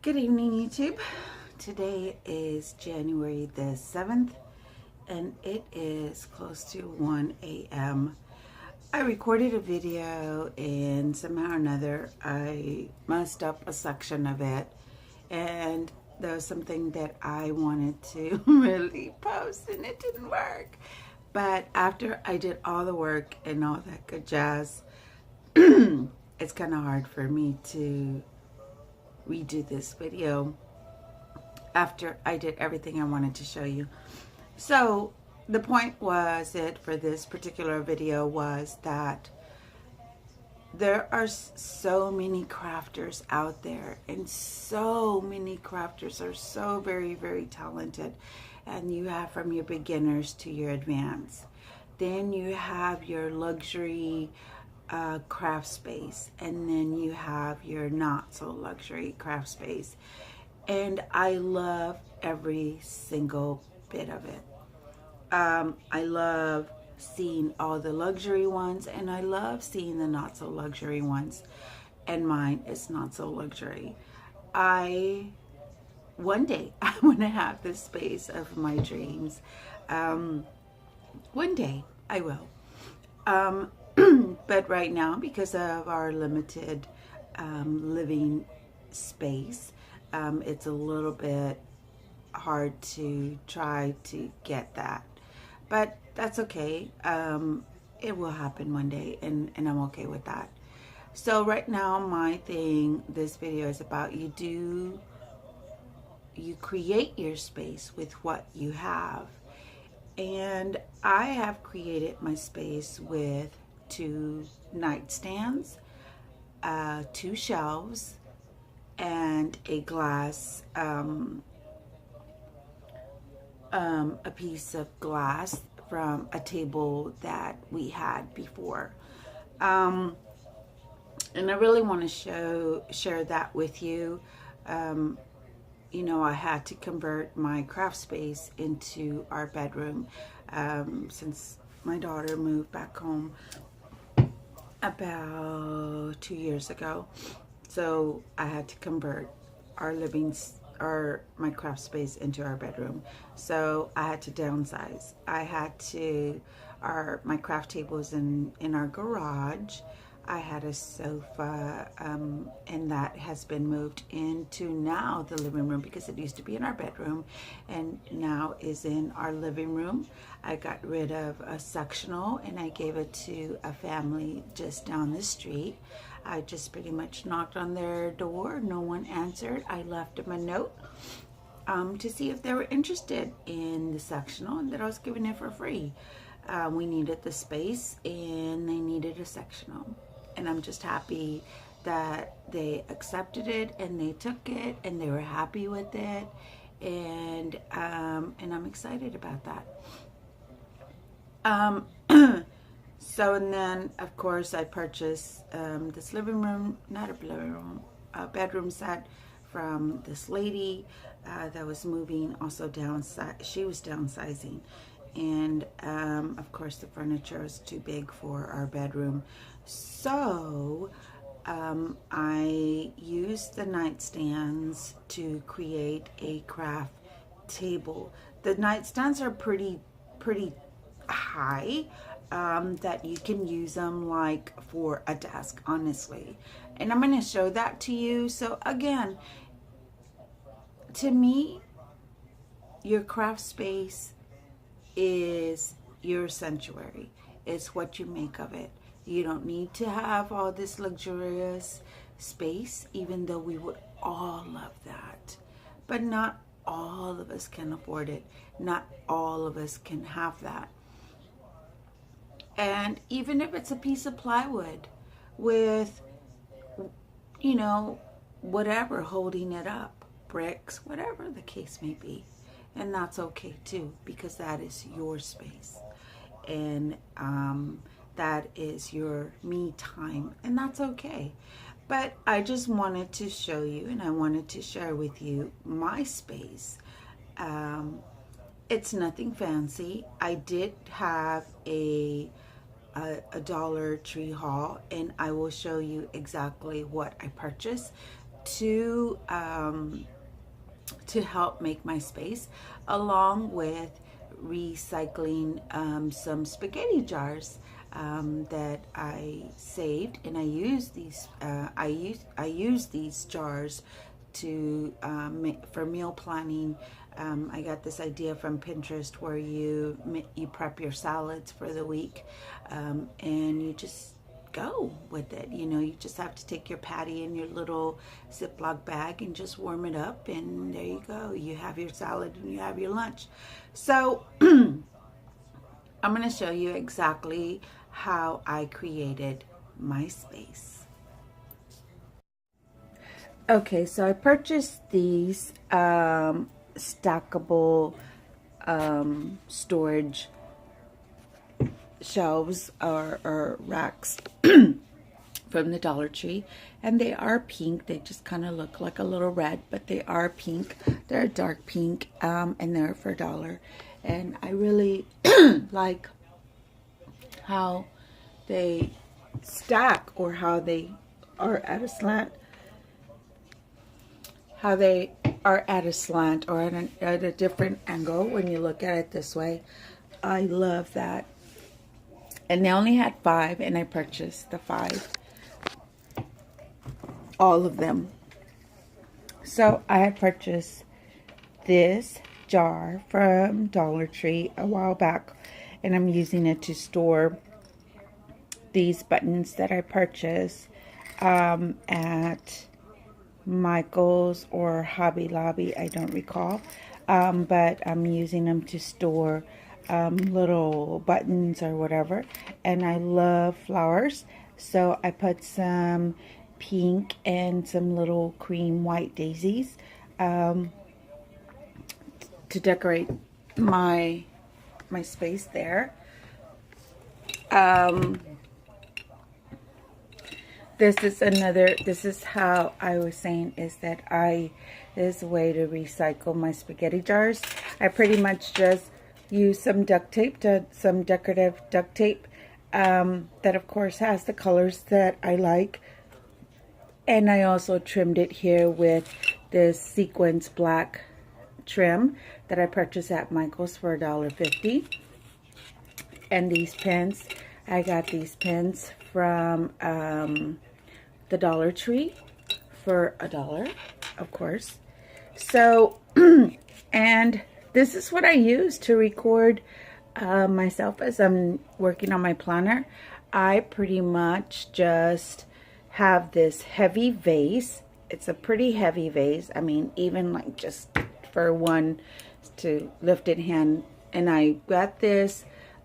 Good evening, YouTube. Today is January the 7th, and it is close to 1 a.m. I recorded a video, and somehow or another, I messed up a section of it, and there was something that I wanted to really post, and it didn't work. But after I did all the work and all that good jazz, it's kind of hard for me to redo this video after I did everything I wanted to show you. So the point was that for this particular video was that there are so many crafters out there, and so many crafters are so very, very talented. And you have from your beginners to your advanced. Then you have your luxury craft space, and then you have your not so luxury craft space, and I love every single bit of it. I love seeing all the luxury ones, and I love seeing the not so luxury ones, and mine is not so luxury. One day I want to have this space of my dreams. One day I will. But right now, because of our limited living space, it's a little bit hard to try to get that. But that's okay. It will happen one day, and I'm okay with that. So right now, this video is about you create your space with what you have. And I have created my space with 2 nightstands, 2 shelves, and a glass, a piece of glass from a table that we had before. And I really want to share that with you. You know, I had to convert my craft space into our bedroom since my daughter moved back home about 2 years ago. So I had to convert my craft space into our bedroom. So I had to downsize. My craft table is in our garage. I had a sofa, and that has been moved into now the living room, because it used to be in our bedroom and now is in our living room. I got rid of a sectional and I gave it to a family just down the street. I just pretty much knocked on their door. No one answered. I left them a note to see if they were interested in the sectional, and that I was giving it for free. We needed the space and they needed a sectional. And I'm just happy that they accepted it and they took it and they were happy with it, and I'm excited about that. So, and then of course I purchased this bedroom set from this lady that was moving, also she was downsizing. And of course the furniture is too big for our bedroom. So I used the nightstands to create a craft table. The nightstands are pretty high, that you can use them like for a desk, honestly. And I'm going to show that to you. So again, to me, your craft space is your sanctuary. It's what you make of it. You don't need to have all this luxurious space, even though we would all love that. But not all of us can afford it. Not all of us can have that. And even if it's a piece of plywood with, you know, whatever holding it up, bricks, whatever the case may be. And that's okay too, because that is your space. And that is your me time, and that's okay. But I just wanted to show you, and I wanted to share with you my space. It's nothing fancy. I did have a Dollar Tree haul, and I will show you exactly what I purchased to help make my space, along with recycling some spaghetti jars that I saved, and I use these. I use these jars to for meal planning. I got this idea from Pinterest where you prep your salads for the week, and you just go with it. You know, you just have to take your patty in your little Ziploc bag and just warm it up, and there you go. You have your salad and you have your lunch. So I'm going to show you exactly how I created my space. Okay, so I purchased these stackable storage shelves or racks from the Dollar Tree, and they are pink. They just kind of look like a little red, but they are pink. They're a dark pink, and they're for $1. And I really like how they stack, or how they are at a slant. How they are at a slant, or at a different angle when you look at it this way. I love that. And they only had 5, and I purchased the 5. All of them. So I had purchased this jar from Dollar Tree a while back, and I'm using it to store these buttons that I purchased at Michael's or Hobby Lobby, I don't recall, but I'm using them to store little buttons or whatever. And I love flowers, so I put some pink and some little cream white daisies to decorate my space there. This is how I was saying, is that this is a way to recycle my spaghetti jars. I pretty much just use some duct tape, some decorative duct tape, that of course has the colors that I like. And I also trimmed it here with this sequins black trim that I purchased at Michael's for $1.50. And these pins, I got these pins from the Dollar Tree for $1, of course. So, and this is what I use to record myself as I'm working on my planner. I pretty much just have this heavy vase. It's a pretty heavy vase. I mean, even like just for one to lift it hand. And I got this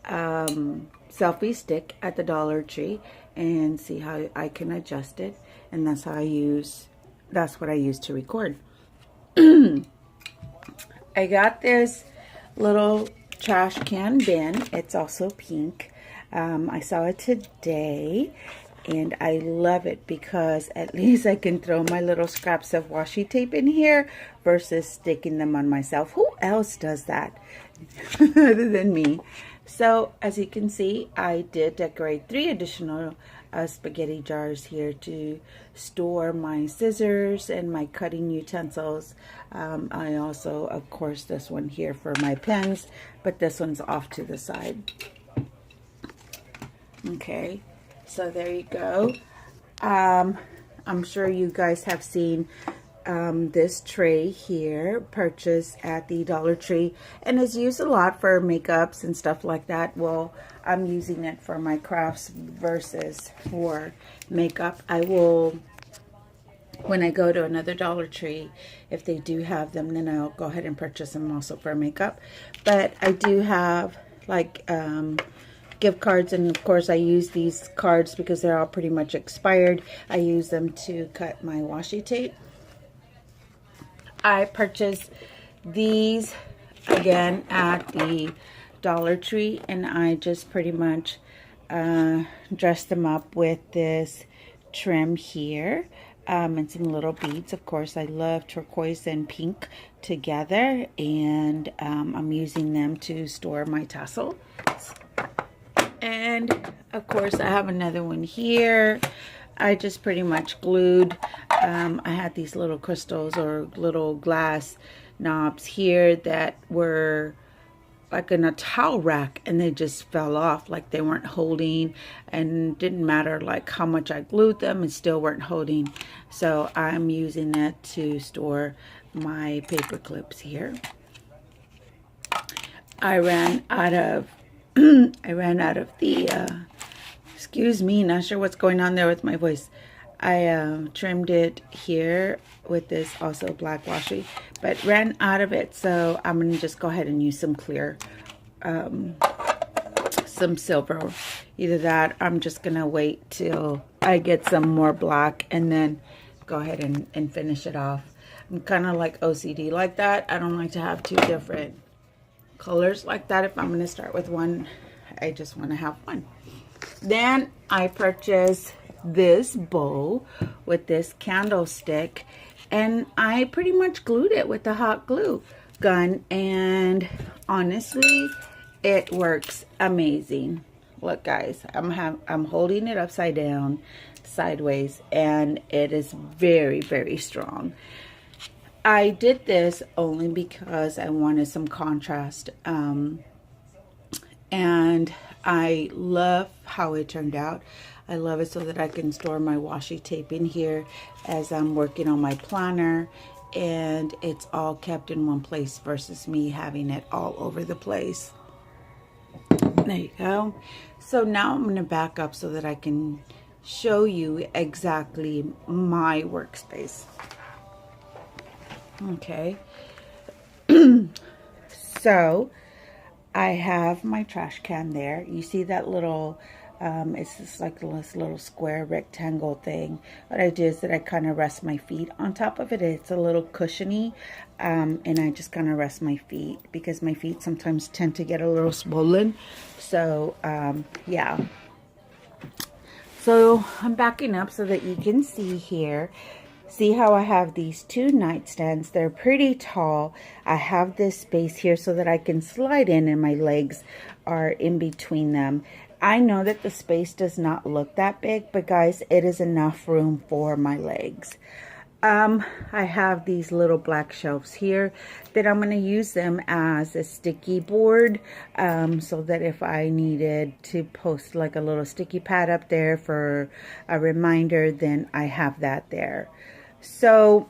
selfie stick at the Dollar Tree, and see how I can adjust it. And that's what I use to record. I got this little trash can bin. It's also pink. I saw it today, and I love it because at least I can throw my little scraps of washi tape in here versus sticking them on myself. Who else does that other than me? So as you can see, I did decorate 3 additional spaghetti jars here to store my scissors and my cutting utensils. I also, of course, this one here for my pens, but this one's off to the side. Okay, so there you go. I'm sure you guys have seen this tray here, purchased at the Dollar Tree, and is used a lot for makeups and stuff like that. Well, I'm using it for my crafts versus for makeup. I will, when I go to another Dollar Tree, if they do have them, then I'll go ahead and purchase them also for makeup. But I do have like gift cards, and of course I use these cards because they're all pretty much expired. I use them to cut my washi tape. I purchased these again at the Dollar Tree, and I just pretty much dressed them up with this trim here and some little beads. Of course, I love turquoise and pink together, and I'm using them to store my tassel. And of course, I have another one here. I just pretty much glued I had these little crystals or little glass knobs here that were like in a towel rack, and they just fell off, like they weren't holding, and didn't matter like how much I glued them, and still weren't holding. So I'm using it to store my paper clips here. I ran out of the excuse me, not sure what's going on there with my voice. I trimmed it here with this also black washi, but ran out of it, so I'm gonna just go ahead and use some clear, some silver. Either that, I'm just gonna wait till I get some more black and then go ahead and finish it off. I'm kind of like OCD like that. I don't like to have two different colors like that. If I'm gonna start with one, I just want to have one. Then I purchased this bowl with this candlestick, and I pretty much glued it with the hot glue gun, and honestly it works amazing. Look guys, I'm holding it upside down sideways, and it is very, very strong. I did this only because I wanted some contrast, and I love how it turned out. I love it so that I can store my washi tape in here as I'm working on my planner, and it's all kept in one place versus me having it all over the place. There you go. So now I'm going to back up so that I can show you exactly my workspace. Okay. So I have my trash can there. You see that little, it's just like this little square rectangle thing. What I do is that I kind of rest my feet on top of it. It's a little cushiony, and I just kind of rest my feet because my feet sometimes tend to get a little swollen. So, yeah. So I'm backing up so that you can see here. See how I have these two nightstands? They're pretty tall. I have this space here so that I can slide in, and my legs are in between them. I know that the space does not look that big, but guys, it is enough room for my legs. I have these little black shelves here that I'm going to use them as a sticky board, so that if I needed to post like a little sticky pad up there for a reminder, then I have that there. So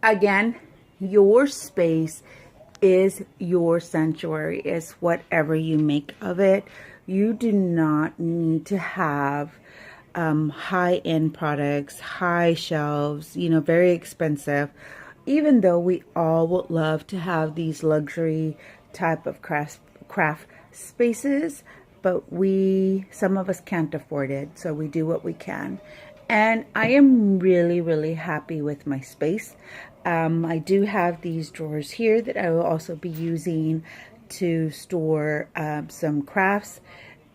again, your space is your sanctuary. It's whatever you make of it. You do not need to have high-end products, high shelves, you know, very expensive, even though we all would love to have these luxury type of craft spaces, but some of us can't afford it, so we do what we can. And I am really, really happy with my space. I do have these drawers here that I will also be using to store some crafts.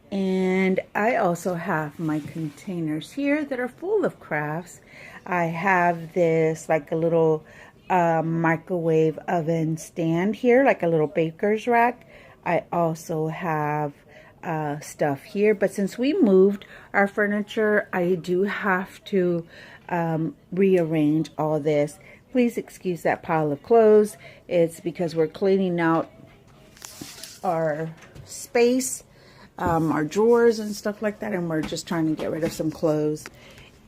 And I also have my containers here that are full of crafts. I have this like a little microwave oven stand here, like a little baker's rack. I also have stuff here, but since we moved our furniture, I do have to rearrange all this. Please excuse that pile of clothes. It's because we're cleaning out our space, our drawers and stuff like that, and we're just trying to get rid of some clothes.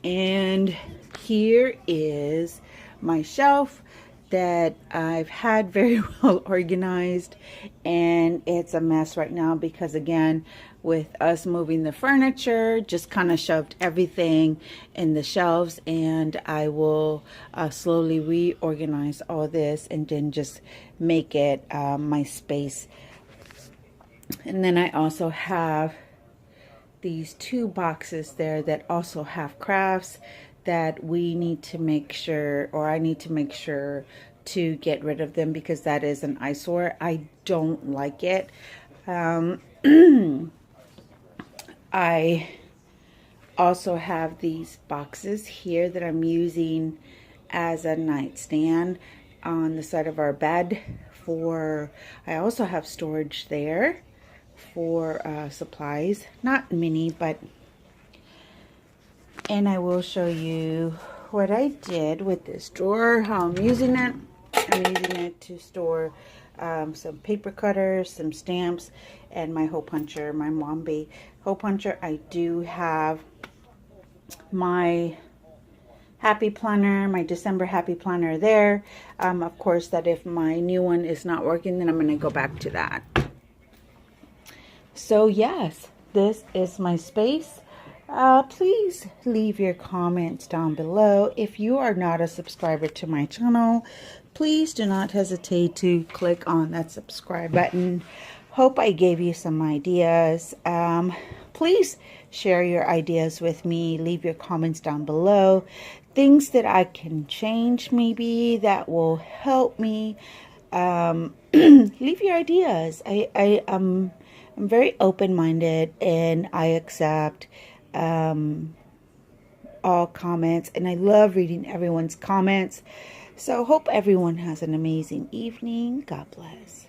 And here is my shelf that I've had very well organized, and it's a mess right now because, again, with us moving the furniture, just kind of shoved everything in the shelves, and I will slowly reorganize all this and then just make it my space. And then I also have these two boxes there that also have crafts that we need to make sure, or I need to make sure to get rid of them because that is an eyesore. I don't like it. I also have these boxes here that I'm using as a nightstand on the side of our bed I also have storage there for supplies, not many, but and I will show you what I did with this drawer, how I'm using it. I'm using it to store some paper cutters, some stamps, and my hole puncher, my Mombi hole puncher. I do have my happy planner, my December happy planner there. Of course, that if my new one is not working, then I'm going to go back to that. So yes, this is my space. Please leave your comments down below. If you are not a subscriber to my channel, please do not hesitate to click on that subscribe button. Hope I gave you some ideas. Please share your ideas with me. Leave your comments down below. Things that I can change maybe that will help me. Leave your ideas. I'm very open-minded, and I accept all comments, and I love reading everyone's comments. So hope everyone has an amazing evening. God bless.